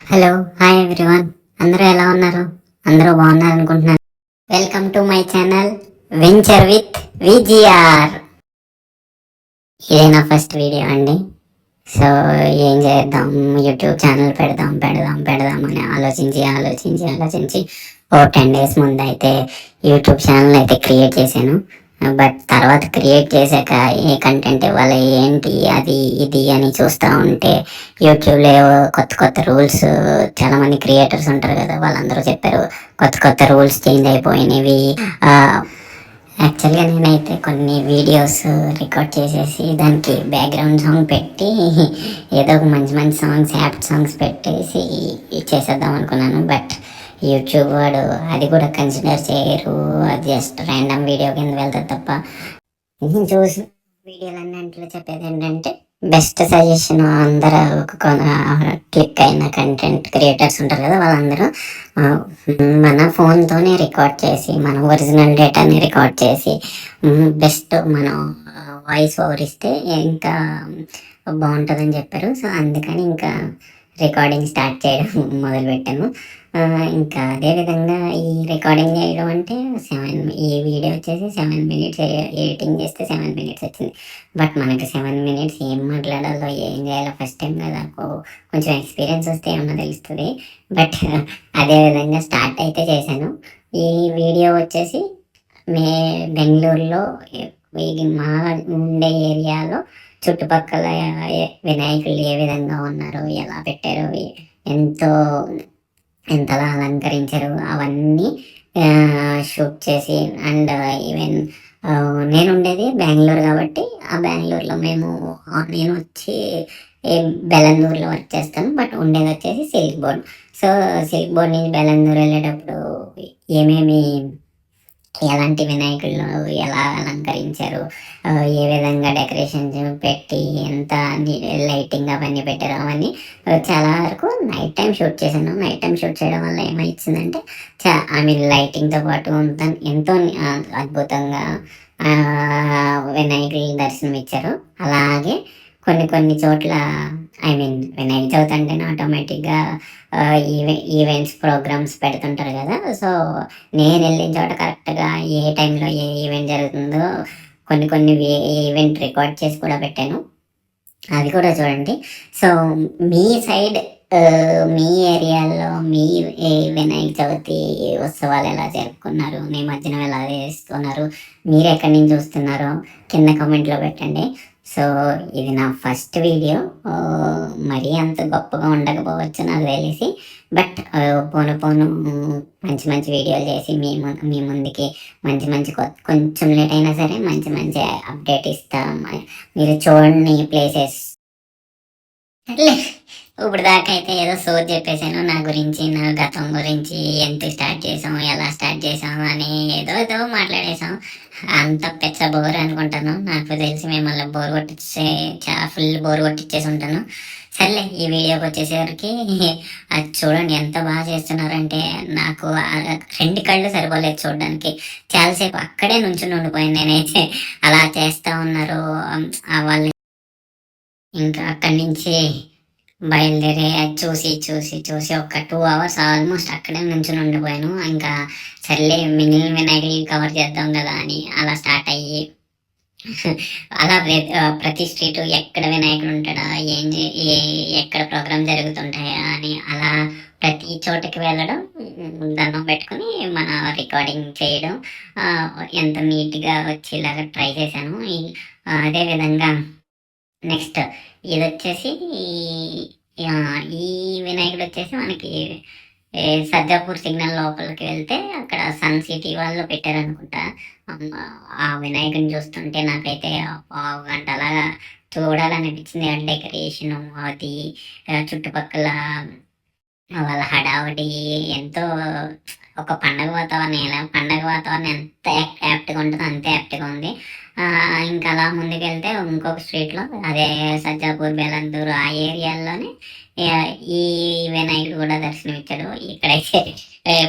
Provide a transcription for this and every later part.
Hello, hi everyone. అందరూ ఎలా ఉన్నారు? అందరూ బాగున్నారు అనుకుంటున్నాను. Welcome to my channel venture with VGR. ఇదే నా ఫస్ట్ వీడియో అండి. సో ఏం చేద్దాం, యూట్యూబ్ ఛానల్ పెడదాం పెడదాం పెడదాం అని ఆలోచించి ఓ 10 days ముందు అయితే యూట్యూబ్ ఛానల్ అయితే క్రియేట్ చేశాను. బట్ తర్వాత క్రియేట్ చేశాక ఏ కంటెంట్ ఇవ్వాలి, ఏంటి అది ఇది అని చూస్తూ ఉంటే యూట్యూబ్లో కొత్త కొత్త రూల్స్, చాలామంది క్రియేటర్స్ ఉంటారు కదా, వాళ్ళందరూ చెప్పారు కొత్త కొత్త రూల్స్ చేంజ్ అయిపోయినవి. యాక్చువల్గా నేనైతే కొన్ని వీడియోస్ రికార్డ్ చేసేసి దానికి బ్యాక్గ్రౌండ్ సాంగ్ పెట్టి ఏదో ఒక మంచి మంచి సాంగ్స్, యాప్ట్ సాంగ్స్ పెట్టేసి చేసేద్దాం అనుకున్నాను. బట్ యూట్యూబ్ వాడు అది కూడా కన్సిడర్ చేయరు. అది జస్ట్ ర్యాండమ్ వీడియో కింద వెళ్తుంది తప్ప. నేను చూసిన వీడియోలన్నింటిలో చెప్పేది ఏంటంటే, బెస్ట్ సజెషన్ అందరూ క్లిక్ అయిన కంటెంట్ క్రియేటర్స్ ఉంటారు కదా, వాళ్ళందరూ మన ఫోన్తోనే రికార్డ్ చేసి, మన ఒరిజినల్ డేటాని రికార్డ్ చేసి బెస్ట్ మనం వాయిస్ ఓవర్ ఇస్తే ఇంకా బాగుంటుందని చెప్పారు. సో అందుకని ఇంకా రికార్డింగ్ స్టార్ట్ చేయడం మొదలుపెట్టాను. ఇంకా అదేవిధంగా ఈ రికార్డింగ్ చేయడం అంటే ఈ వీడియో వచ్చేసి 7 minutes ఎడిటింగ్ చేస్తే 7 minutes వచ్చింది. బట్ మనకి 7 minutes ఏం మాట్లాడాలో, ఏం చేయాలో ఫస్ట్ టైం కదా, కొంచెం ఎక్స్పీరియన్స్ వస్తే ఏమన్నా తెలుస్తుంది. బట్ అదేవిధంగా స్టార్ట్ అయితే చేశాను. ఈ వీడియో వచ్చేసి బెంగళూరులో మా ఉండే ఏరియాలో చుట్టుపక్కల వినాయకులు ఏ విధంగా ఉన్నారు, ఎలా పెట్టారు, ఎంతలా అలంకరించారు అవన్నీ షూట్ చేసి, అండ్ ఈవెన్ నేను ఉండేది బెంగళూరు కాబట్టి ఆ బెంగళూరులో నేను వచ్చి బెలందూరులో వర్క్ చేస్తాను. బట్ ఉండేది వచ్చేసి silk board. So silk board నుంచి బెలందూరు వెళ్ళేటప్పుడు ఏమేమి, ఎలాంటి వినాయకులను ఎలా అలంకరించారు, ఏ విధంగా డెకరేషన్స్ పెట్టి, ఎంత లైటింగ్ అవన్నీ పెట్టారు, అవన్నీ చాలా వరకు నైట్ టైం షూట్ చేశాను. నైట్ టైం షూట్ చేయడం వల్ల ఏమైందంటే లైటింగ్తో పాటు ఎంతో అద్భుతంగా వినాయకులు దర్శనం ఇచ్చారు. అలాగే కొన్ని చోట్ల వినాయక చవితి అంటేనే ఆటోమేటిక్గా ఈవెంట్స్, ప్రోగ్రామ్స్ పెడుతుంటారు కదా. సో నేను వెళ్ళిన చోట కరెక్ట్గా ఏ టైంలో ఏ ఈవెంట్ జరుగుతుందో కొన్ని ఈవెంట్ రికార్డ్ చేసి కూడా పెట్టాను. అది కూడా చూడండి. సో మీ సైడ్, మీ ఏరియాలో మీ వినాయక చవితి ఉత్సవాలు ఎలా జరుపుకున్నారు, నిమజ్జనం ఎలా చేస్తున్నారు, మీరు ఎక్కడి నుంచి చూస్తున్నారో కింద కామెంట్లో పెట్టండి. సో ఇది నా ఫస్ట్ వీడియో. మరీ అంత గొప్పగా ఉండకపోవచ్చు నాకు తెలిసి. బట్ పోను మంచి మంచి వీడియోలు చేసి మీ ముందుకి మంచి కొంచెం లేట్ అయినా సరే మంచి అప్డేట్ ఇస్తాం. మీరు చూడండి ప్లేసెస్. ఇప్పుడు దాకా అయితే ఏదో సోది చెప్పేశాను నా గురించి, నా గతం గురించి, ఎంత స్టార్ట్ చేసాం, ఎలా స్టార్ట్ చేసాం అని ఏదో మాట్లాడేసాం. అంత పెద్ద బోర్ అనుకుంటాను. నాకు తెలిసి మిమ్మల్ని ఫుల్ బోర్ కొట్టించేసి ఉంటాను. సర్లే, ఈ వీడియోకి వచ్చేసరికి అది చూడండి ఎంత బాగా చేస్తున్నారంటే నాకు 2 కళ్ళు సరిపోలేదు చూడడానికి. చాలాసేపు అక్కడే నుంచుని ఉండిపోయింది నేనైతే. అలా చేస్తూ ఉన్నారు వాళ్ళు. ఇంకా అక్కడి నుంచి బయలుదేరి అది చూసి ఒక 2 hours ఆల్మోస్ట్ అక్కడే నుంచి ఉండిపోయాను. ఇంకా సర్లే మిగిలిన వినాయకులు కవర్ చేద్దాం కదా అని అలా స్టార్ట్ అయ్యి అలా ప్రతి స్ట్రీట్ ఎక్కడ వినాయకుడు ఉంటాడా, ఎక్కడ ప్రోగ్రామ్ జరుగుతుంటాయా అని అలా ప్రతి చోటకి వెళ్ళడం, దండం పెట్టుకుని మన రికార్డింగ్ చేయడం ఎంత నీట్గా వచ్చేలాగా ట్రై చేశాను. అదేవిధంగా నెక్స్ట్ ఇది వచ్చేసి ఈ వినాయకుడు వచ్చేసి మనకి సజ్జాపూర్ సిగ్నల్ లోపలికి వెళ్తే అక్కడ సన్ సిటీ వాళ్ళు పెట్టారనుకుంటా. ఆ వినాయకుడిని చూస్తుంటే నాకైతే 1 గంట అలాగా చూడాలనిపించింది. ఆ డెకరేషను, అది చుట్టుపక్కల వాళ్ళ హడావుడి ఎంతో ఒక పండగ వాతావరణం ఎంత యాప్ట్గా ఉంటుందో అంతే యాప్ట్గా ఉంది. ఇంకా అలా ముందుకెళ్తే ఇంకొక స్ట్రీట్లో, అదే సజ్జాపూర్, బెలందూరు ఆ ఏరియాల్లోనే ఈ వినాయకుడు కూడా దర్శనం ఇచ్చాడు. ఇక్కడైతే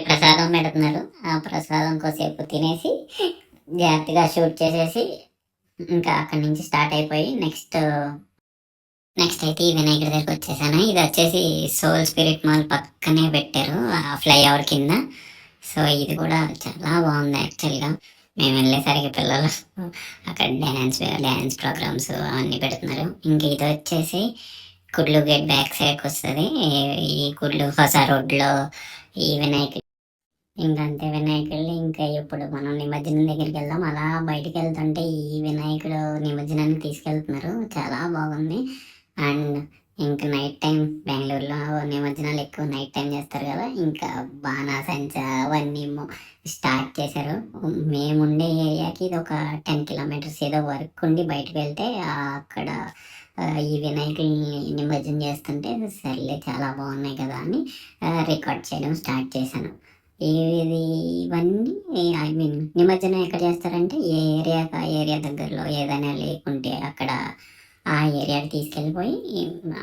ప్రసాదం పెడుతున్నారు. ఆ ప్రసాదం కోసేపు తినేసి జాగ్రత్తగా షూట్ చేసేసి ఇంకా అక్కడి నుంచి స్టార్ట్ అయిపోయి నెక్స్ట్ నెక్స్ట్ అయితే ఈ వినాయకుడి దగ్గరికి వచ్చేసాను. ఇది వచ్చేసి సోల్ స్పిరిట్ మాల్ పక్కనే పెట్టారు ఆ ఫ్లైఓవర్ కింద. సో ఇది కూడా చాలా బాగుంది యాక్చువల్గా. మేము వెళ్ళేసరికి పిల్లలు అక్కడ డ్యాన్స్ ప్రోగ్రామ్స్ అవన్నీ పెడుతున్నారు. ఇంక ఇది వచ్చేసి కుడ్లు గేట్ బ్యాక్ సైడ్కి వస్తుంది. ఈ కుడ్లు హొస రోడ్లో ఈ వినాయకుడు. ఇంకంతే వినాయకుడిని ఇంకా ఇప్పుడు మనం నిమజ్జనం దగ్గరికి వెళ్దాం. అలా బయటికి వెళ్తుంటే ఈ వినాయకుడు నిమజ్జనాన్ని తీసుకెళ్తున్నారు. చాలా బాగుంది. అండ్ ఇంకా నైట్ టైం బెంగళూరులో నిమజ్జనాలు ఎక్కువ నైట్ టైం చేస్తారు కదా, ఇంకా బాణాసంచా అవన్నీ స్టార్ట్ చేశారు. మేముండే ఏరియాకి ఇది ఒక 10 కిలోమీటర్స్ ఏదో వర్క్ ఉండి బయటకు వెళ్తే అక్కడ ఈ వినాయకుడిని నిమజ్జనం చేస్తుంటే సర్లే చాలా బాగున్నాయి కదా అని రికార్డ్ చేయడం స్టార్ట్ చేశాను. ఇది ఇవన్నీ ఐ మీన్ నిమజ్జనం ఎక్కడ చేస్తారంటే ఏ ఏరియాకి ఆ ఏరియా దగ్గరలో ఏదైనా లేకుంటే అక్కడ ఆ ఏరియాకి తీసుకెళ్ళిపోయి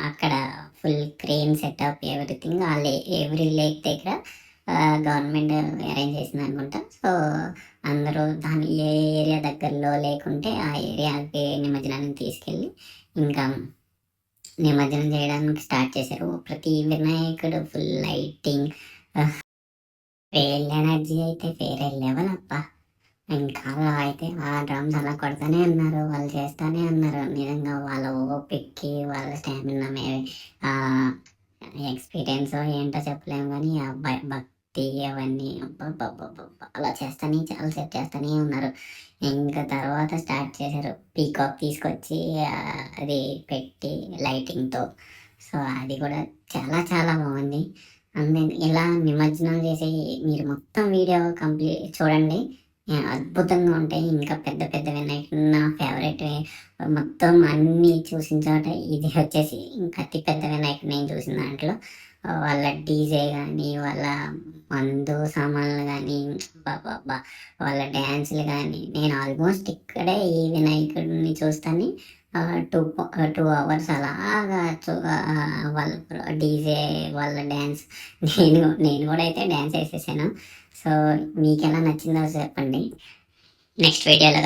అక్కడ ఫుల్ క్రేన్ సెటప్ ఎవ్రీథింగ్ ఆ ఎవ్రీ లేక్ దగ్గర గవర్నమెంట్ అరేంజ్ చేసింది అనుకుంటా. సో అందరూ దాని ఏ ఏరియా దగ్గరలో లేకుంటే ఆ ఏరియాకి నిమజ్జనాన్ని తీసుకెళ్ళి ఇంకా నిమజ్జనం చేయడానికి స్టార్ట్ చేశారు. ప్రతి వినాయకుడు ఫుల్ లైటింగ్, ఫెయిల్ ఎనర్జీ అయితే వేరే లెవెల్ అప్ప. ఇంకా అలా అయితే ఆ డ్రమ్స్ అలా కొడతానే ఉన్నారు, వాళ్ళు చేస్తానే ఉన్నారు. నిజంగా వాళ్ళ ఓపిక్కి వాళ్ళ స్టామినా ఎక్స్పీరియన్స్ ఏంటో చెప్పలేము. కానీ ఆ భక్తి అవన్నీ అలా చేస్తానే చాలా సెట్ చేస్తానే ఉన్నారు. ఇంకా తర్వాత స్టార్ట్ చేశారు పీకాక్ తీసుకొచ్చి అది పెట్టి లైటింగ్తో. సో అది కూడా చాలా చాలా బాగుంది. అండ్ ఇలా నిమజ్జనం చేసి మీరు మొత్తం వీడియో కంప్లీట్ చూడండి, అద్భుతంగా ఉంటాయి. ఇంకా పెద్ద పెద్ద వినాయకుడు నా ఫేవరెట్. మొత్తం అన్నీ చూసిన చోట ఇది వచ్చేసి ఇంకా అతి పెద్ద వినాయకుడు నేను చూసిన దాంట్లో. వాళ్ళ డీజే కానీ వాళ్ళ మందు సామాన్లు కానీ బాబా వాళ్ళ డ్యాన్సులు కానీ నేను ఆల్మోస్ట్ ఇక్కడే ఈ వినాయకుడిని చూస్తాను 2 hours అలాగా వాళ్ళ డీజే వాళ్ళ డ్యాన్స్ నేను కూడా అయితే డ్యాన్స్ వేసేసాను. సో మీకు ఎలా నచ్చిందో చెప్పండి. నెక్స్ట్ వీడియోలో